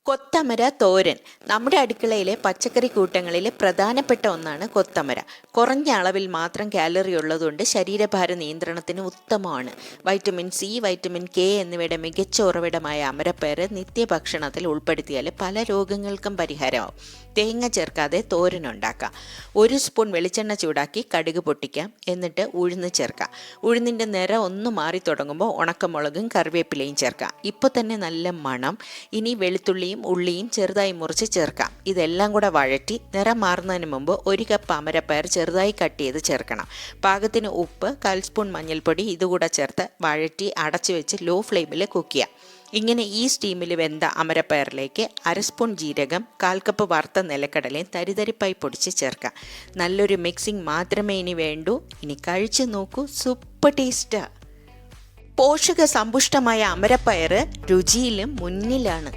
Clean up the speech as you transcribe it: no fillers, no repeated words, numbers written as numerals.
കൊത്തമര തോരൻ നമ്മുടെ അടുക്കളയിലെ പച്ചക്കറി കൂട്ടങ്ങളിലെ പ്രധാനപ്പെട്ട ഒന്നാണ് കൊത്തമര. കുറഞ്ഞ അളവിൽ മാത്രം കാലറി ഉള്ളതുകൊണ്ട് ശരീരഭാര നിയന്ത്രണത്തിന് ഉത്തമമാണ്. വൈറ്റമിൻ സി, വൈറ്റമിൻ കെ എന്നിവയുടെ മികച്ച ഉറവിടമായ അമരപ്പയർ നിത്യഭക്ഷണത്തിൽ ഉൾപ്പെടുത്തിയാൽ പല രോഗങ്ങൾക്കും പരിഹാരമാവും. തേങ്ങ ചേർക്കാതെ തോരൻ ഉണ്ടാക്കാം. 1 സ്പൂൺ വെളിച്ചെണ്ണ ചൂടാക്കി കടുക് പൊട്ടിക്കാം. എന്നിട്ട് ഉഴുന്ന് ചേർക്കാം. ഉഴുന്നിൻ്റെ നിറം ഒന്ന് മാറി തുടങ്ങുമ്പോൾ ഉണക്കമുളകും കറിവേപ്പിലയും ചേർക്കാം. ഇപ്പോൾ തന്നെ നല്ല മണം. ഇനി വെളുത്തുള്ളിയും ഉള്ളിയും ചെറുതായി മുറിച്ച് ചേർക്കാം. ഇതെല്ലാം കൂടെ വഴറ്റി നിറം മാറുന്നതിന് മുമ്പ് 1 കപ്പ് അമരപ്പയർ ചെറുതായി കട്ട് ചെയ്ത് ചേർക്കണം. പാകത്തിന് ഉപ്പ്, 1/4 സ്പൂൺ മഞ്ഞൾപ്പൊടി ഇതുകൂടെ ചേർത്ത് വഴറ്റി അടച്ചു വെച്ച് ലോ ഫ്ലെയിമിൽ കുക്ക് ചെയ്യാം. ഇങ്ങനെ ഈ സ്റ്റീമിൽ വെന്ത അമരപ്പയറിലേക്ക് 1/2 സ്പൂൺ ജീരകം, 1/4 കപ്പ് വറുത്ത നിലക്കടലയും തരിതരിപ്പായി പൊടിച്ച് ചേർക്കാം. നല്ലൊരു മിക്സിംഗ് മാത്രമേ ഇനി വേണ്ടൂ. ഇനി കഴിച്ചു നോക്കൂ, സൂപ്പർ ടേസ്റ്റാ. പോഷക സമ്പുഷ്ടമായ അമരപ്പയർ രുചിയിലും മുന്നിലാണ്.